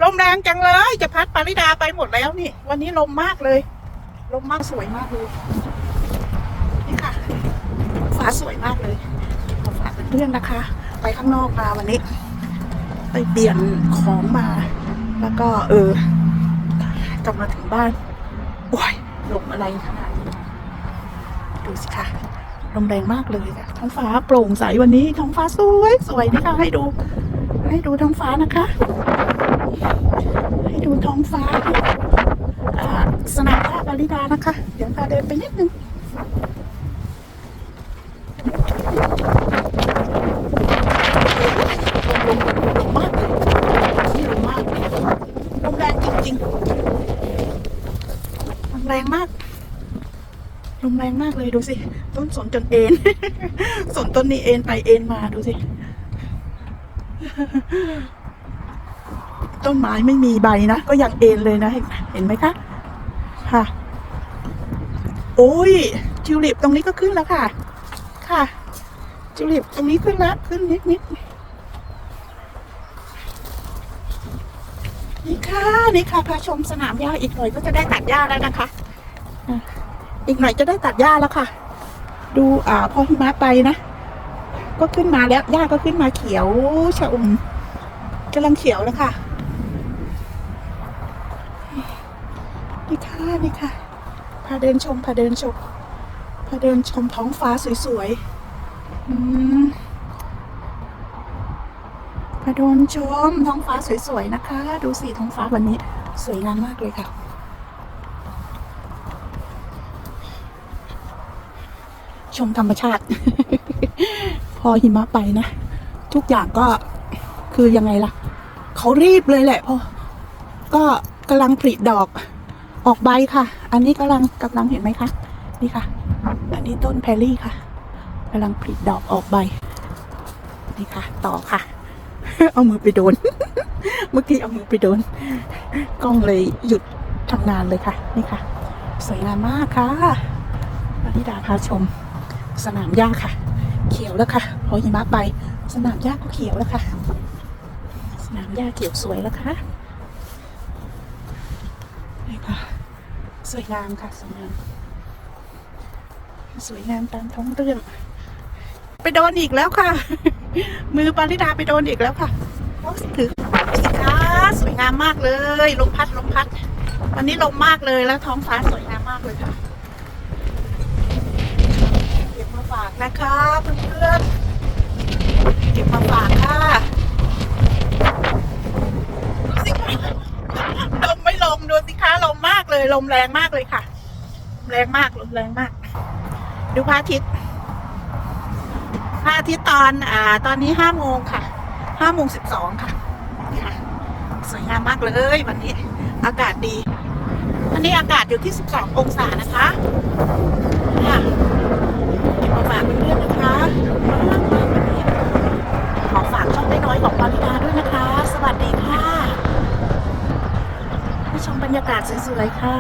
ลมแรงจังเลยจะพัดปาริดาไปหมดแล้วนี่วันนี้ลมมากเลยลมมากสวยมากเลยนี่ค่ะฟ้าสวยมากเลยขอฝากเพื่อนๆนะคะไปข้างนอกมาวันนี้ไปเปลี่ยนของมาแล้วก็กลับมาถึงบ้านโอ้ยลมอะไรขนาดนี้ดูสิค่ะลมแรงมากเลยค่ะท้องฟ้าโปร่งใสวันนี้ท้องฟ้าสวยสวยนะคะให้ดูท้องฟ้านะคะให้ดูท้องฟ้าสนามหญ้าปาริดานะคะเดี๋ยวพาเดินไปนิดนึงลมมากเลยลมมากลมแรงจริงๆลมแรงมากลมแรงมากเลยดูสิต้นสนจนเอ็น สนต้นนี้เอ็นไปเอ็นมาดูสิต้นไม้ไม่มีใบนะก็ยังเอ็นเลยนะเห็นไหมคะค่ะโอ้ยทิวลิปตรงนี้ก็ขึ้นแล้วค่ะค่ะทิวลิปตรงนี้ขึ้นแล้วขึ้นนิดนี่ค่ะพาชมสนามหญ้าอีกหน่อยก็จะได้ตัดหญ้าแล้วนะคะอีกหน่อยจะได้ตัดหญ้าแล้วค่ะดูพอหิมะไปนะก็ขึ้นมาแล้วหญ้าก็ขึ้นมาเขียวชอุ่มกำลังเขียวแล้วค่ะนี่ค่ะพาเดินชมท้องฟ้าสวยๆพาเดินชมท้องฟ้าสวยๆนะคะดูสิท้องฟ้าวันนี้สวยงามมากเลยค่ะชมธรรมชาติ พอหิมะไปนะทุกอย่างก็คือยังไงล่ะเขารีบเลยแหละพอก็กำลังผลิดอกออกใบค่ะอันนี้กำลังเห็นไหมคะนี่ค่ะอันนี้ต้นแพรรี่ค่ะกำลังผลิดอกออกใบนี่ค่ะต่อค่ะ เอามือไปโดน เมื่อกี้เอามือไปโดนกล้องเลยหยุดทำงานเลยค่ะนี่ค่ะสวยงามมากค่ะปาริดาพาชมสนามหญ้าค่ะเขียวแล้วค่ะพอหิมะไปสนามหญ้าก็เขียวแล้วค่ะสนามหญ้าเขียวสวยแล้วค่ะนี่ค่ะสวยงามค่ะสวยงามตามท้องเรื่องไปโดนอีกแล้วค่ะ มือปาริดาไปโดนอีกแล้วค่ะถือสิคะสวยงามมากเลยลมพัดวันนี้ลมมากเลยแล้วท้องฟ้าสวยงามมากเลยค่ะเก็บมาฝากนะคะเพื่อนๆเก็บมาฝากค่ะดูสิคะลมไม่ลมดูสิคะลมมากเลยลมแรงมากเลยค่ะแรงมากลมแรงมากดูพระอาทิตย์ตอนนี้5 โมงค่ะ5:12ค่ะสวยงามมากเลยวันนี้อากาศดีวันนี้อากาศอยู่ที่12 องศานะคะค่ะมาฝากเพื่อนๆนะคะวันนี้ขอฝากช่องน้อยๆของปาริดาด้วยนะคะสวัสดีค่ะให้ชมบรรยากาศสวยๆค่ะ